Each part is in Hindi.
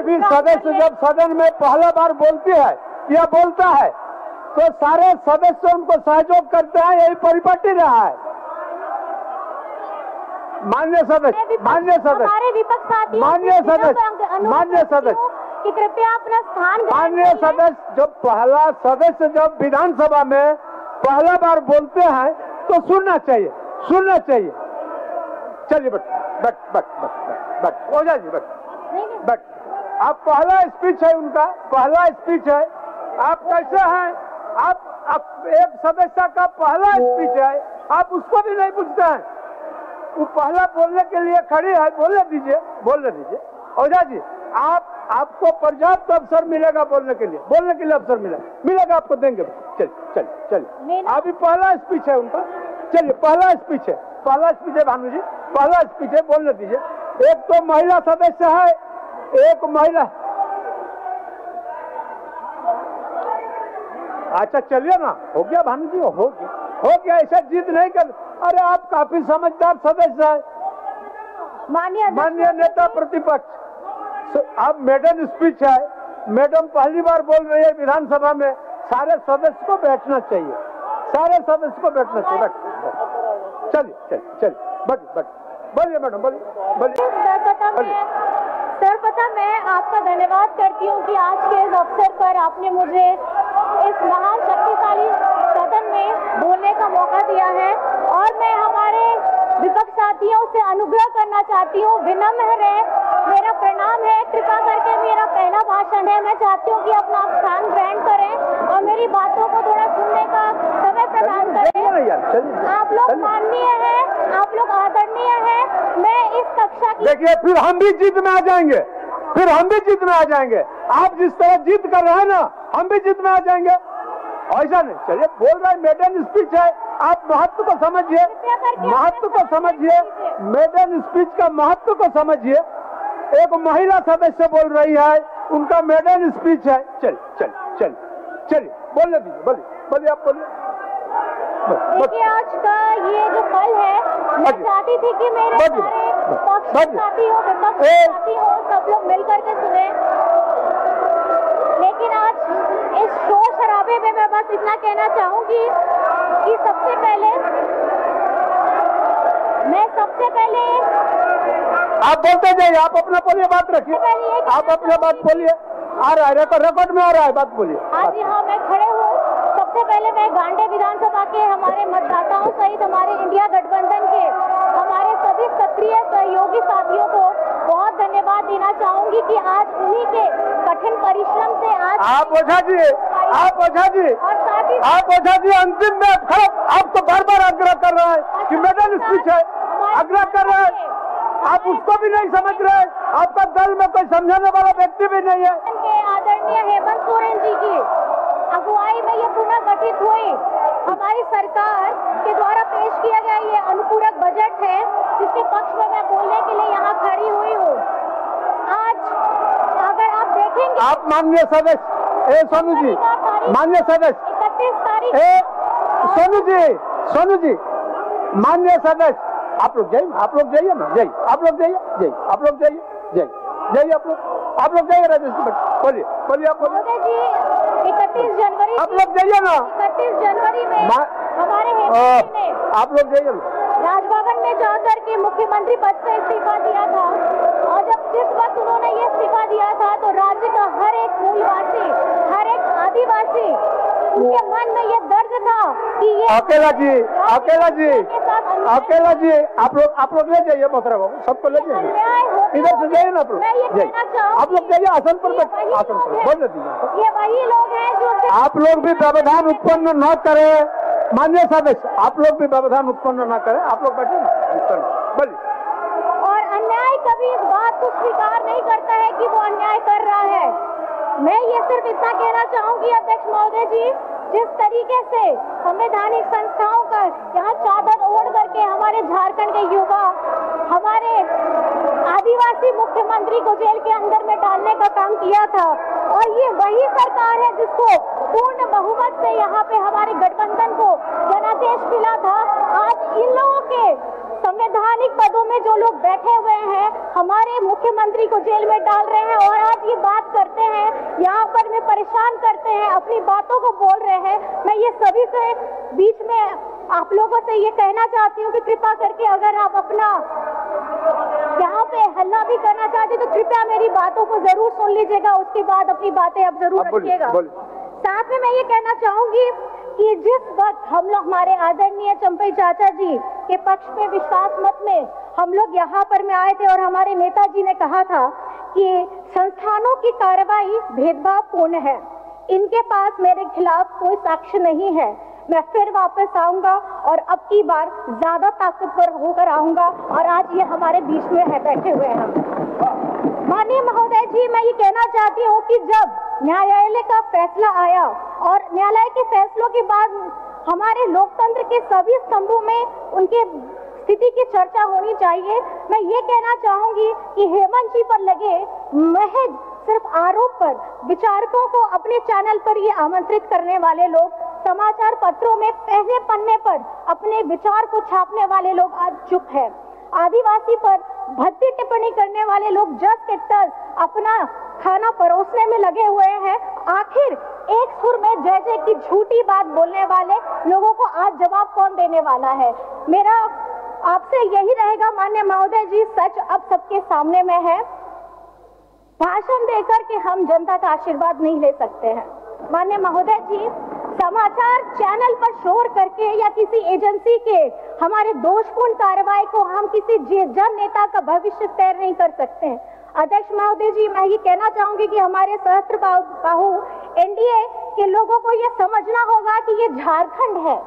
भी सदस्य जब सदन में पहला बार बोलती है या बोलता है तो सारे सदस्य उनको सहयोग करते हैं, यही परिपाटी रहा है। मान्य सदस्य, मान्य सदस्य, हमारे विपक्ष साथी, मान्य सदस्य, मान्य सदस्य कि कृपया अपना स्थान मान्य सदस्य, जब पहला सदस्य जब विधानसभा में पहला बार बोलते हैं तो सुनना चाहिए, सुनना चाहिए। चलिए but but but but but Ojha ji but आप पहला स्पीच है उनका, पहला स्पीच है। आप कैसे हैं? आप एक सदस्य का पहला स्पीच है, आप उसको भी नहीं पूछते हैं। वो पहला बोलने के लिए खड़ी है, बोलने दीजिए, बोलने दीजिए। ओझा जी आपको पर्याप्त अवसर मिलेगा बोलने के लिए अवसर मिलेगा आपको, देंगे। चलिए अभी पहला स्पीच है उनका, चलिए पहला स्पीच है भानु जी, पहला स्पीच है, बोलने दीजिए। एक तो महिला सदस्य है, एक महिला। अच्छा चलिए ना, हो गया भानु जी, हो गया। ऐसा जिद नहीं कर। अरे आप काफी समझदार सदस्य है, माननीय नेता प्रतिपक्ष। अब मैडम स्पीच है, मैडम पहली बार बोल रही है विधानसभा में, सारे सदस्य को बैठना चाहिए, सारे सदस्य को बैठना चाहिए। चलिए बोलिए मैडम, बोलिए। सर्वप्रथम मैं आपका धन्यवाद करती हूँ कि आज के इस अवसर पर आपने मुझे इस महान शक्तिशाली सदन में बोलने का मौका दिया है, और मैं हमारे विपक्ष साथियों से अनुग्रह करना चाहती हूँ, विनम्र है, मेरा प्रणाम है, कृपा करके मेरा पहला भाषण है। मैं चाहती हूँ कि अपना स्थान ग्रहण करें और मेरी बातों को थोड़ा सुनने का समय प्रदान करें। आप लोग माननीय हैं, आप लोग आदरणीय हैं। मैं इस कक्षा की, देखिए फिर हम भी जीत में आ जाएंगे, आप जिस तरह जीत कर रहे हैं ना, हम भी जीत में आ जाएंगे। ऐसा नहीं, चलिए बोल रहे हैं, मेडन स्पीच है, आप महत्व को समझिए, मेडन स्पीच का महत्व को समझिए। एक महिला सदस्य बोल रही है, उनका मेडन स्पीच है। चलिए बोलने दीजिए, बोलिए आप बोलिए। देखिए आज का ये जो पल है, मैं चाहती थी कि मेरे सारे पक्ष साथी हो, विपक्ष साथी हो, सब लोग मिलकर के सुने, लेकिन आज इस शोर शराबे में मैं बस इतना कहना चाहूंगी कि सबसे पहले आप बोलते जाइए, आप अपना बोलिए, बात रखिए, आप अपना बात बोलिए। आ रहा है रिकॉर्ड में, आ रहा है, बात बोलिए। हाँ जी हाँ, मैं खड़े हूँ। सबसे पहले मैं गांडे विधानसभा के हमारे मतदाताओं सहित हमारे इंडिया गठबंधन के हमारे सभी सक्रिय सहयोगी साथियों को बहुत धन्यवाद देना चाहूंगी कि आज उन्हीं के कठिन परिश्रम से आज आप ओझा जी अंतिम में आप तो बार बार आग्रह कर रहे हैं कि मेडल स्पीच है, आग्रह कर रहे हैं, आप उसको भी नहीं समझ रहे। आपका दल में कोई समझाने वाला व्यक्ति भी नहीं है। आदरणीय हेमंत सोरेन जी की अगुवाई में ये पुनः गठित हुई हमारी सरकार के द्वारा पेश किया गया ये अनुपूरक बजट है, जिसके पक्ष में मैं बोलने के लिए यहाँ खड़ी हुई हूँ। आज अगर आप देखेंगे, आप माननीय सदस्य सोनू जी, माननीय सदस्य 31 तारीख, सोनू जी माननीय सदस्य, आप लोग जाइए ना, आप लोग जाइए, आप लोग जाइए। राजेश बोलिए आप बोलिए जी। 31 जनवरी आप लोग जाइए ना, 31 जनवरी में हमारे हेमंत जी ने आप लोग जाइए ना, राजभवन में जाकर के मुख्यमंत्री पद से इस्तीफा दिया था, और जब जिस वक्त उन्होंने ये इस्तीफा दिया था तो राज्य का हर एक मूलवासी, हर एक आदिवासी, उनके मन में ये दर्द था कि ये अकेला जी आप लोग ले जाइए, मोहतरम बाबू, सबको ले जाइए, इधर से जाइए ना, आप लोग जाइए, आसन पर बोल दीजिए। ये वही लोग हैं जो आप लोग भी व्यवधान उत्पन्न न करें, माननीय सदस्य, आप लोग भी व्यवधान उत्पन्न न करें, आप लोग बैठे ना, बोलिए। और अन्याय कभी इस बात को स्वीकार नहीं करता है कि वो अन्याय कर रहा है। मैं ये सिर्फ इतना कहना चाहूंगी अध्यक्ष महोदय जी, जिस तरीके से संवैधानिक संस्थाओं का यहाँ चादर ओढ़ करके हमारे झारखंड के युवा हमारे आदिवासी मुख्यमंत्री को जेल के अंदर में डालने का काम किया था, और ये वही सरकार है जिसको पूर्ण बहुमत से यहाँ पे हमारे गठबंधन को जनादेश मिला था। आज इन लोगों के संवैधानिक पदों में जो लोग बैठे हुए हैं, हमारे मुख्यमंत्री को जेल में डाल रहे हैं, और आज ये अपनी बातों को बोल रहे हैं, मैं ये सभी से बीच में आप लोगों से ये कहना चाहती हूँ कि कृपया करके अगर आप अपना यहाँ पे हल्ला भी करना चाहते तो कृपया मेरी बातों को जरूर सुन लीजिएगा, उसके बाद अपनी बातें आप जरूर रखिएगा। साथ में मैं ये कहना चाहूंगी कि जिस वक्त हम लोग हमारे आदरणीय चंपई चाचा जी के पक्ष में विश्वास मत में हम लोग यहाँ पर में आए थे और हमारे नेताजी ने कहा था कि संस्थानों की कार्रवाई भेदभावपूर्ण है, इनके पास मेरे खिलाफ कोई साक्ष्य नहीं है, मैं फिर वापस आऊंगा और अब की बार ज्यादा ताकतवर होकर आऊंगा और आज ये हमारे बीच में है, बैठे हुए हैं हम। माननीय महोदय जी, मैं ये कहना चाहती हूँ कि जब न्यायालय का फैसला आया और न्यायालय के फैसलों के बाद हमारे लोकतंत्र के सभी स्तंभों में उनके स्थिति की चर्चा होनी चाहिए। मैं ये कहना चाहूंगी कि हेमंत जी पर लगे महज सिर्फ आरोप पर विचारकों को अपने चैनल पर ये आमंत्रित करने वाले लोग, समाचार पत्रों में पहले पन्ने पर अपने विचार को छापने वाले लोग आज चुप है। आदिवासी पर भद्दी टिप्पणी करने वाले लोग जस के तस अपना खाना परोसने में लगे हुए हैं। आखिर एक सुर में जय जय की झूठी बात बोलने वाले लोगों को आज जवाब कौन देने वाला है? मेरा आपसे यही रहेगा माननीय महोदय जी, सच अब सबके सामने में है। भाषण देकर के हम जनता का आशीर्वाद नहीं ले सकते हैं। माननीय महोदय जी, समाचार चैनल पर शोर करके या किसी एजेंसी के हमारे दोषपूर्ण कार्रवाई को हम किसी जन नेता का भविष्य तय नहीं कर सकते हैं। अध्यक्ष महोदय जी, मैं ये कहना चाहूंगी कि हमारे सहस्त्र बाहु एनडीए के लोगों को ये समझना होगा कि ये झारखंड है।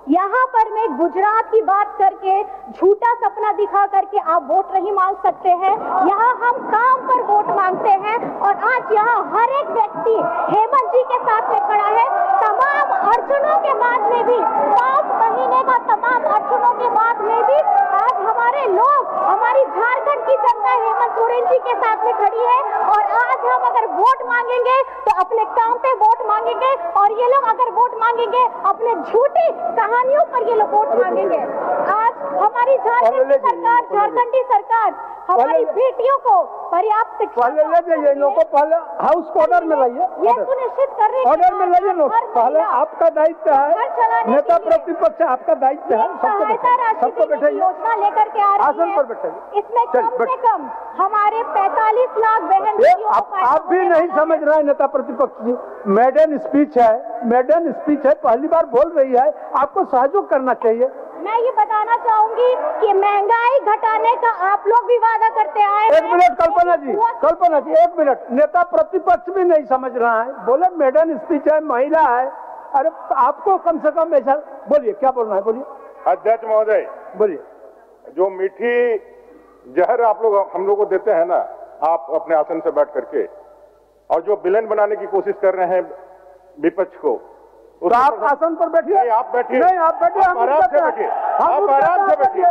यहाँ पर मैं गुजरात की बात करके झूठा सपना दिखा करके आप वोट नहीं मांग सकते हैं। यहाँ हम काम पर वोट मांगते हैं और आज यहाँ हर एक व्यक्ति हेमंत जी के साथ में खड़ा है। तमाम अड़चनों के बाद में भी 5 महीने का तमाम अड़चनों के बाद में भी आज हमारे लोग, हमारी झारखंड की जनता हेमंत सोरेन जी के साथ में खड़ी है और आज हम अगर वोट मांगेंगे तो अपने काम पे वोट मांगेंगे और ये लोग अगर वोट मांगेंगे अपने झूठी कहानियों पर ये लोग वोट मांगेंगे। आज हमारी झारखंड की सरकार, झारखंडी सरकार हमारी बेटियों को पर्याप्त शिक्षा पहले हाउस ऑर्डर में लाइए, ये सुनिश्चित कर रहे हैं ऑर्डर में लाइए लोग। पहले आपका दायित्व है, नेता प्रतिपक्ष आपका दायित्व है, सबको बैठे योजना लेकर के आ रही आसन पर बैठे। इसमें कम से कम हमारे 45 लाख बहन आप भी नहीं समझ रहे हैं नेता प्रतिपक्ष जी। मेडन स्पीच है, मेडन स्पीच है, पहली बार बोल रही है, आपको सहयोग करना चाहिए। मैं ये बताना चाहूंगी कि महंगाई घटाने का आप लोग भी वादा करते आए। एक मिनट कल्पना जी, कल्पना जी एक मिनट, नेता प्रतिपक्ष भी नहीं समझ रहा है, बोले मेडन स्पीच है, महिला है। अरे आपको कम से कम ऐसा बोलिए, क्या बोलना है बोलिए। अध्यक्ष महोदय बोलिए। जो मीठी जहर आप लोग हम लोग को देते हैं ना, आप अपने आसन से बैठ करके, और जो विलेन बनाने की कोशिश कर रहे हैं विपक्ष को, तो आप आसन पर बैठिए। नहीं आप बैठिए, नहीं आप बैठिए, आप आराम से बैठिए, आप आराम से बैठिए,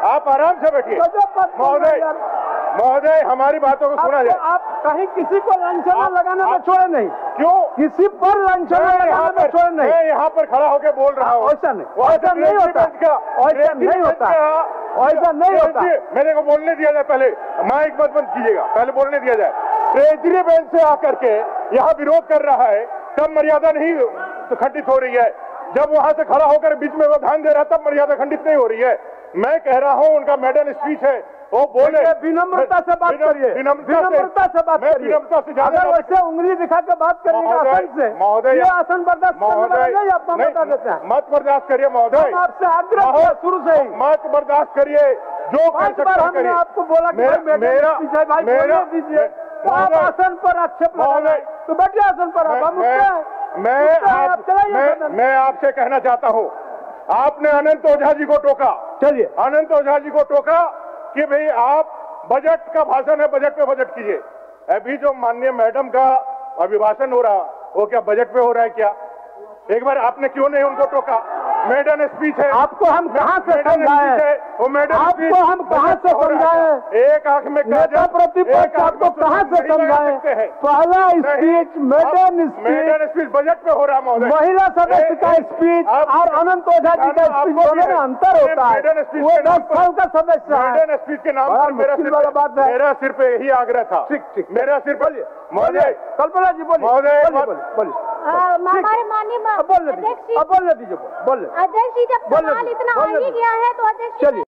आप आराम से बैठिए। महोदय, महोदय हमारी बातों को सुना जाए। आप कहीं किसी को लांछना लगाने में छोड़े नहीं। क्यों? किसी पर लांछना लगाने में छोड़े नहीं। मैं यहाँ पर खड़ा होकर बोल रहा हूँ। ऐसा नहीं, ऐसा नहीं होता, ऐसा नहीं होता, ऐसा नहीं होता। मेरे को बोलने दिया जाए, पहले माइक बंद कीजिएगा, पहले बोलने दिया जाए। ट्रेजरी बेंच से आकर के यहाँ विरोध कर रहा है, तब मर्यादा नहीं खंडित हो रही है। जब वहां से खड़ा होकर बीच में वो ध्यान दे रहा है, तब मर्यादा खंडित नहीं हो रही है। मैं कह रहा हूं उनका मेडन स्पीच है, वो बोले। विनम्रता से बात करिए, विनम्रता से बात करिए। विनम्रता से ज्यादा वैसे उंगली दिखा के बात करिएगा आसन से। महोदय, ये आसन बर्दाश्त महोदय मत बर्दाश्त करिए महोदय, आपसे आग्रह किया शुरू से ही, मत बर्दाश्त करिए। जो कर सकते हैं करिए। आपको बोला कि मेरा दीजिए, तो आप आसन पर आक्षेप लगाए, तो बैठिए आसन पर। मैं आपसे कहना चाहता हूं, आपने अनंत ओझा जी को टोका। चलिए, अनंत ओझा जी को टोका कि भाई आप बजट का भाषण है, बजट पे बजट कीजिए। अभी जो माननीय मैडम का अभिभाषण हो रहा, वो क्या बजट पे हो रहा है क्या? एक बार आपने क्यों नहीं उनको टोका? मेडन स्पीच है। आपको हम कहां से समझाएं? वो मेडन स्पीच आपको हम कहां से समझाएं? एक आंख में नेता प्रतिपक्ष आपको कहां से समझाएं? पहला स्पीच मेडन स्पीच बजट पे हो रहा महोदय। महिला सदस्य का स्पीच और अनंत ओझा जी का स्पीच, दोनों में अंतर होता है। वो 10 साल का सदस्य है। मेडन स्पीच के नाम पर मेरा सिर्फ यही आग्रह था। ठीक, मेरा सिर्फ महोदय, कल्पना जी बोलिए। महोदय हमारे माननीय बोलने दीजिए, बोलने दीजिए, बोलने अध्यक्ष जी, जब सवाल इतना आ ही गया है तो अध्यक्ष जी